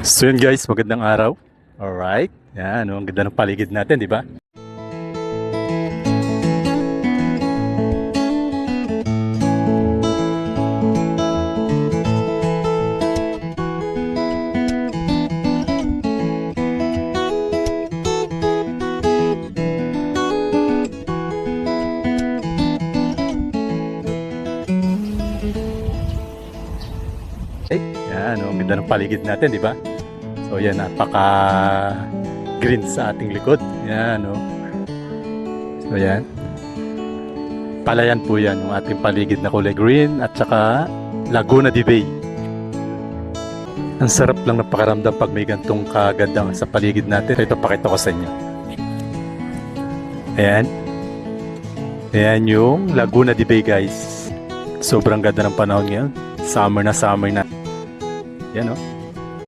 So yun guys, magandang araw. Alright. Yan, ang ganda ng paligid natin, di ba? Yan, ang ganda ng paligid natin, di ba? So yan, napaka green sa ating likod. Yan, oh. So yan. Palayan po yan, yung ating paligid na kulay green at saka Laguna de Bay. Ang sarap lang ng pakaramdam pag may gantong kagandang sa paligid natin. Ito, pakita ko sa inyo. Ayan. Ayan yung Laguna de Bay, guys. Sobrang ganda ng panahon ngayon. Summer na summer na. Yan, oh.